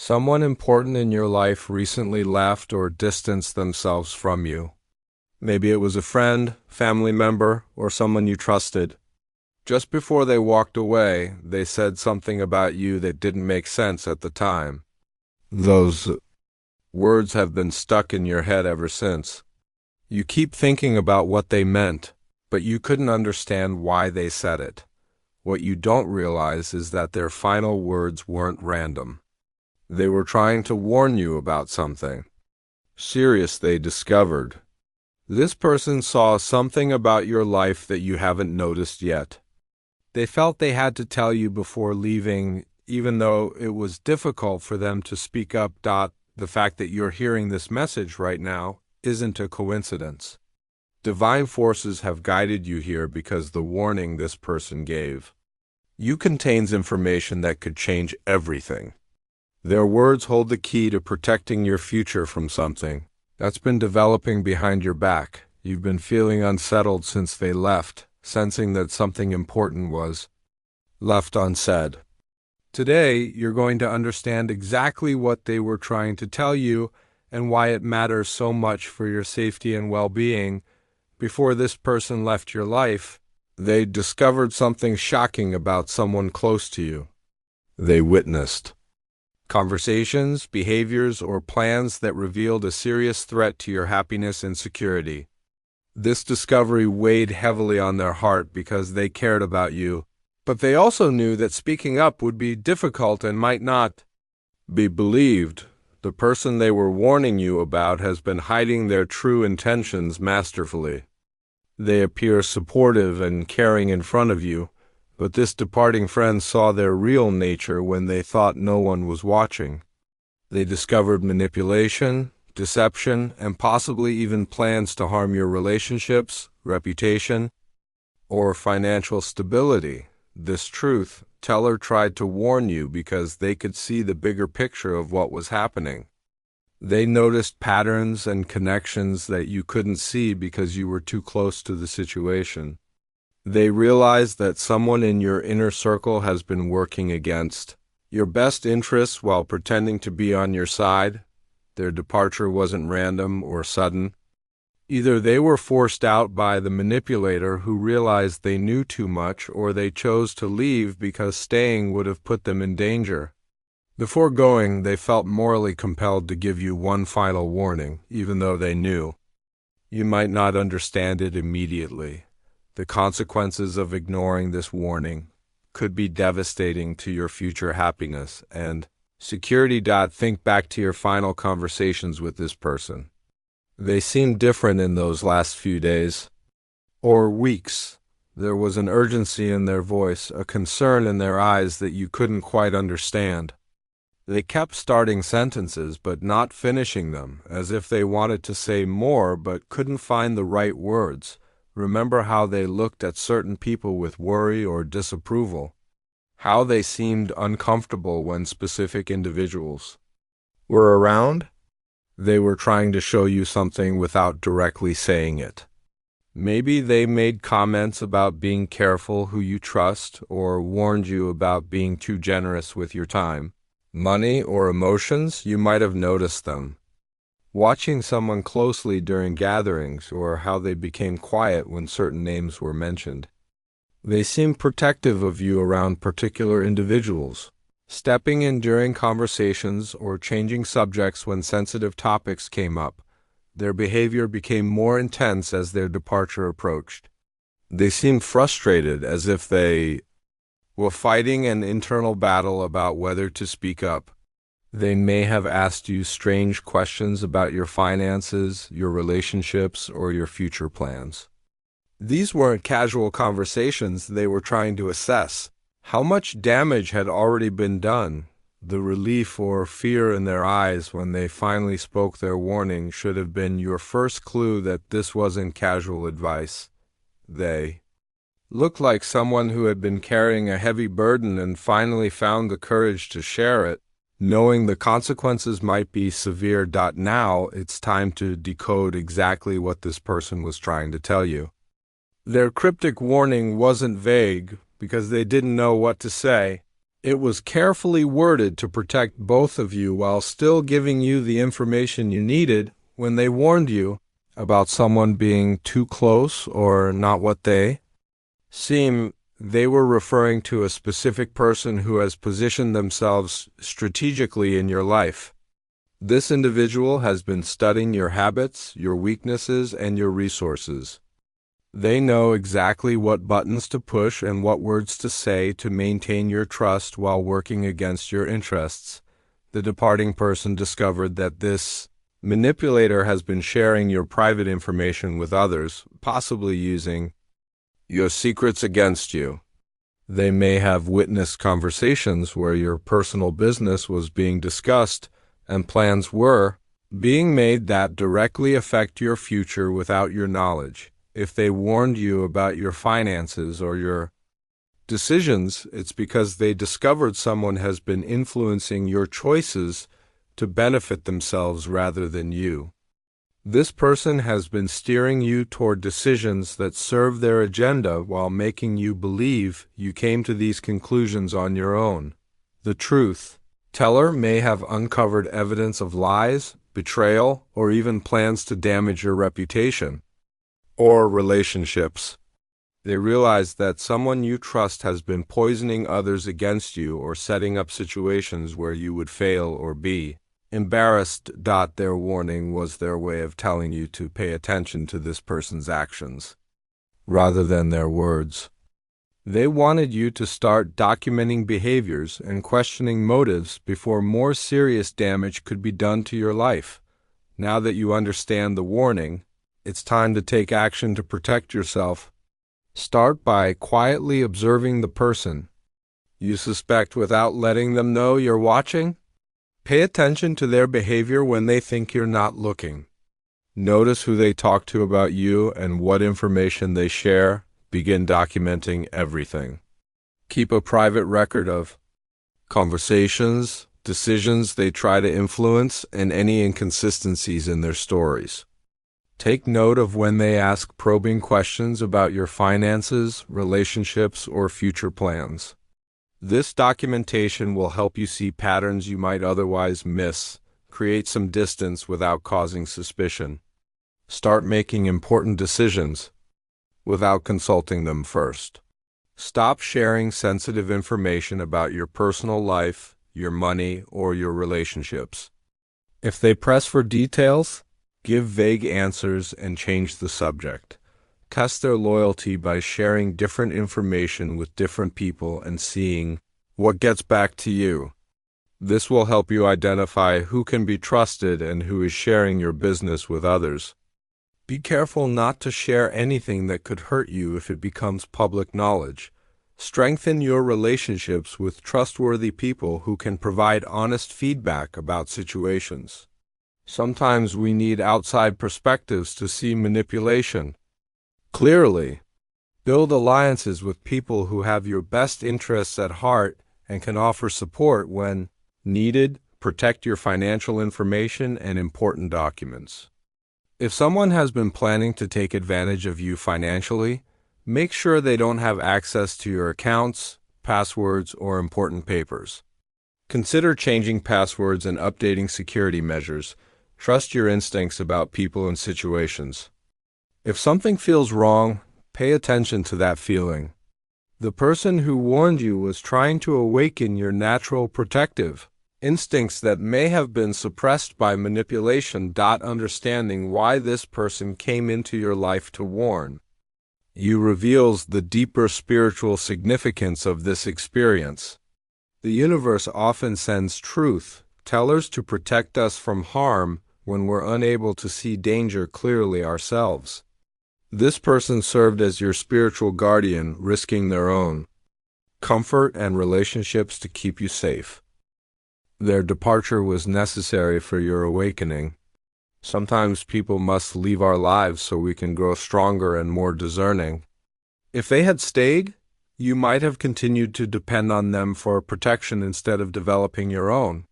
Someone important in your life recently left or distanced themselves from you. Maybe it was a friend, family member, or someone you trusted. Just before they walked away, they said something about you that didn't make sense at the time. Those words have been stuck in your head ever since. You keep thinking about what they meant, but you couldn't understand why they said it. What you don't realize is that their final words weren't random. They were trying to warn you about something serious they discovered. This person saw something about your life that you haven't noticed yet. They felt they had to tell you before leaving, even though it was difficult for them to speak up. The fact that you're hearing this message right now isn't a coincidence. Divine forces have guided you here because the warning this person gave you contains information that could change everything. Their words hold the key to protecting your future from something that's been developing behind your back. You've been feeling unsettled since they left, sensing that something important was left unsaid. Today, you're going to understand exactly what they were trying to tell you and why it matters so much for your safety and well-being. Before this person left your life, they discovered something shocking about someone close to you. They witnessed conversations, behaviors, or plans that revealed a serious threat to your happiness and security. This discovery weighed heavily on their heart because they cared about you, but they also knew that speaking up would be difficult and might not be believed. The person they were warning you about has been hiding their true intentions masterfully. They appear supportive and caring in front of you, but this departing friend saw their real nature when they thought no one was watching. They discovered manipulation, deception, and possibly even plans to harm your relationships, reputation, or financial stability. This truth teller tried to warn you because they could see the bigger picture of what was happening. They noticed patterns and connections that you couldn't see because you were too close to the situation. They realized that someone in your inner circle has been working against your best interests while pretending to be on your side. Their departure wasn't random or sudden. Either they were forced out by the manipulator who realized they knew too much, or they chose to leave because staying would have put them in danger. Before going, they felt morally compelled to give you one final warning, even though they knew you might not understand it immediately. The consequences of ignoring this warning could be devastating to your future happiness and security. Think back to your final conversations with this person. They seemed different in those last few days or weeks. There was an urgency in their voice, a concern in their eyes that you couldn't quite understand. They kept starting sentences but not finishing them, as if they wanted to say more but couldn't find the right words. Remember how they looked at certain people with worry or disapproval, how they seemed uncomfortable when specific individuals were around? They were trying to show you something without directly saying it. Maybe they made comments about being careful who you trust, or warned you about being too generous with your time, money, or emotions. You might have noticed them watching someone closely during gatherings, or how they became quiet when certain names were mentioned. They seemed protective of you around particular individuals, stepping in during conversations or changing subjects when sensitive topics came up. Their behavior became more intense as their departure approached. They seemed frustrated, as if they were fighting an internal battle about whether to speak up. They may have asked you strange questions about your finances, your relationships, or your future plans. These weren't casual conversations. They were trying to assess how much damage had already been done. The relief or fear in their eyes when they finally spoke their warning should have been your first clue that this wasn't casual advice. They looked like someone who had been carrying a heavy burden and finally found the courage to share it, knowing the consequences might be severe. Now it's time to decode exactly what this person was trying to tell you. Their cryptic warning wasn't vague because they didn't know what to say. It was carefully worded to protect both of you while still giving you the information you needed when they warned you about someone being too close or not what they seem. They were referring to a specific person who has positioned themselves strategically in your life. This individual has been studying your habits, your weaknesses, and your resources. They know exactly what buttons to push and what words to say to maintain your trust while working against your interests. The departing person discovered that this manipulator has been sharing your private information with others, possibly using your secrets against you. They may have witnessed conversations where your personal business was being discussed and plans were being made that directly affect your future without your knowledge. If they warned you about your finances or your decisions, it's because they discovered someone has been influencing your choices to benefit themselves rather than you. This person has been steering you toward decisions that serve their agenda while making you believe you came to these conclusions on your own. The truth teller may have uncovered evidence of lies, betrayal, or even plans to damage your reputation or relationships. They realize that someone you trust has been poisoning others against you or setting up situations where you would fail or be embarrassed. Their warning was their way of telling you to pay attention to this person's actions rather than their words. They wanted you to start documenting behaviors and questioning motives before more serious damage could be done to your life. Now that you understand the warning, it's time to take action to protect yourself. Start by quietly observing the person you suspect without letting them know you're watching. Pay attention to their behavior when they think you're not looking. Notice who they talk to about you and what information they share. Begin documenting everything. Keep a private record of conversations, decisions they try to influence, and any inconsistencies in their stories. Take note of when they ask probing questions about your finances, relationships, or future plans. This documentation will help you see patterns you might otherwise miss, create some distance without causing suspicion. Start making important decisions without consulting them first. Stop sharing sensitive information about your personal life, your money, or your relationships. If they press for details, give vague answers and change the subject. Test their loyalty by sharing different information with different people and seeing what gets back to you. This will help you identify who can be trusted and who is sharing your business with others. Be careful not to share anything that could hurt you if it becomes public knowledge. Strengthen your relationships with trustworthy people who can provide honest feedback about situations. Sometimes we need outside perspectives to see manipulation clearly. Build alliances with people who have your best interests at heart and can offer support when needed. Protect your financial information and important documents. If someone has been planning to take advantage of you financially, make sure they don't have access to your accounts, passwords, or important papers. Consider changing passwords and updating security measures. Trust your instincts about people and situations. If something feels wrong, pay attention to that feeling. The person who warned you was trying to awaken your natural protective instincts that may have been suppressed by manipulation. Understanding why this person came into your life to warn you reveals the deeper spiritual significance of this experience. The universe often sends truth tellers to protect us from harm when we're unable to see danger clearly ourselves. This person served as your spiritual guardian, risking their own comfort and relationships to keep you safe. Their departure was necessary for your awakening. Sometimes people must leave our lives so we can grow stronger and more discerning. If they had stayed, you might have continued to depend on them for protection instead of developing your own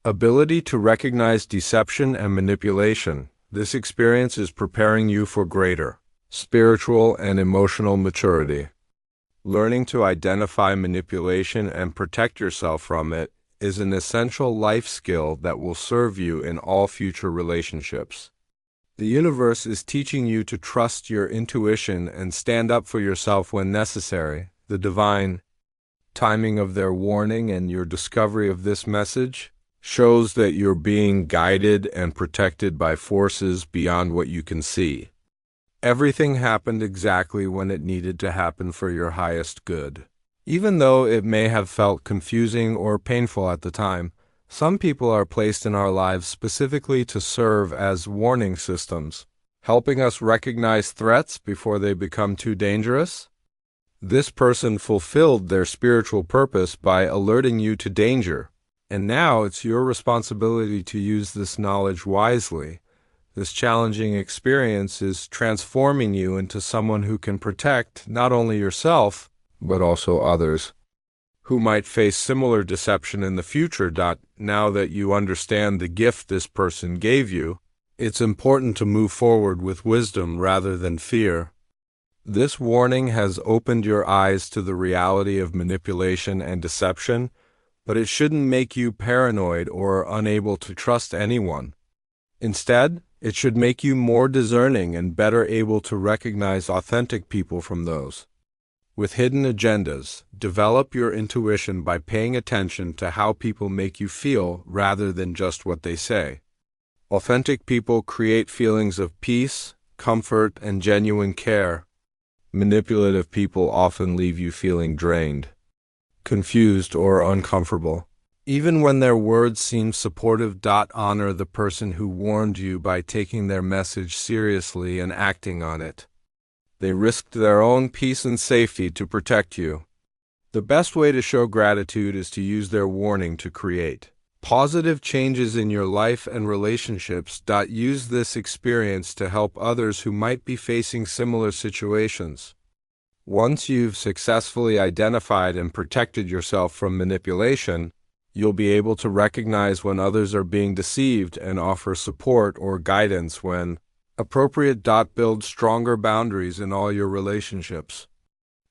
ability to recognize deception and manipulation. This experience is preparing you for greater spiritual and emotional maturity. Learning to identify manipulation and protect yourself from it is an essential life skill that will serve you in all future relationships. The universe is teaching you to trust your intuition and stand up for yourself when necessary. The divine timing of their warning and your discovery of this message shows that you're being guided and protected by forces beyond what you can see. Everything happened exactly when it needed to happen for your highest good. Even though it may have felt confusing or painful at the time, some people are placed in our lives specifically to serve as warning systems, helping us recognize threats before they become too dangerous. This person fulfilled their spiritual purpose by alerting you to danger, and now it's your responsibility to use this knowledge wisely. This challenging experience is transforming you into someone who can protect not only yourself, but also others who might face similar deception in the future. Now that you understand the gift this person gave you, it's important to move forward with wisdom rather than fear. This warning has opened your eyes to the reality of manipulation and deception, but it shouldn't make you paranoid or unable to trust anyone. Instead, it should make you more discerning and better able to recognize authentic people from those with hidden agendas. Develop your intuition by paying attention to how people make you feel rather than just what they say. Authentic people create feelings of peace, comfort, and genuine care. Manipulative people often leave you feeling drained, confused, or uncomfortable. Even when their words seem supportive. Honor the person who warned you by taking their message seriously and acting on it. They risked their own peace and safety to protect you. The best way to show gratitude is to use their warning to create positive changes in your life and relationships. Use this experience to help others who might be facing similar situations. Once you've successfully identified and protected yourself from manipulation, you'll be able to recognize when others are being deceived and offer support or guidance when appropriate. Build stronger boundaries in all your relationships.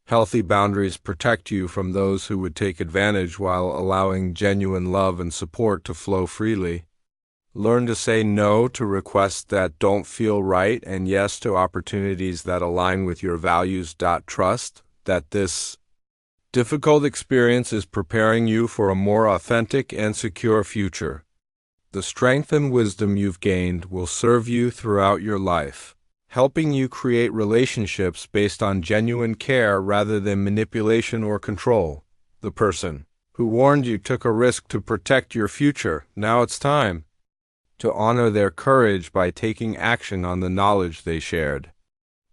Healthy boundaries protect you from those who would take advantage while allowing genuine love and support to flow freely. Learn to say no to requests that don't feel right and yes to opportunities that align with your values. Trust that this difficult experience is preparing you for a more authentic and secure future. The strength and wisdom you've gained will serve you throughout your life, helping you create relationships based on genuine care rather than manipulation or control. The person who warned you took a risk to protect your future. Now it's time to honor their courage by taking action on the knowledge they shared.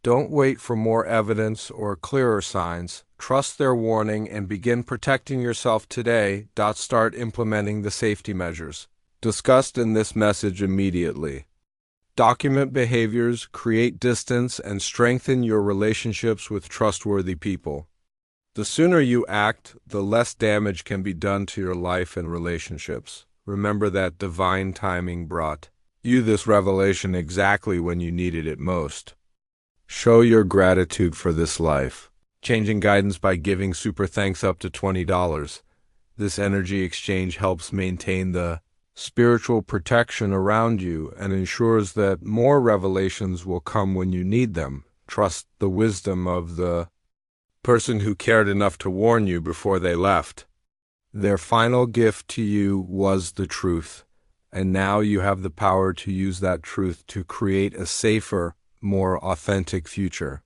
Don't wait for more evidence or clearer signs. Trust their warning and begin protecting yourself today. Start implementing the safety measures discussed in this message immediately. Document behaviors, create distance, and strengthen your relationships with trustworthy people. The sooner you act, the less damage can be done to your life and relationships. Remember that divine timing brought you this revelation exactly when you needed it most. Show your gratitude for this life. Changing guidance by giving super thanks up to $20. This energy exchange helps maintain the spiritual protection around you and ensures that more revelations will come when you need them. Trust the wisdom of the person who cared enough to warn you before they left. Their final gift to you was the truth, and now you have the power to use that truth to create a safer, more authentic future.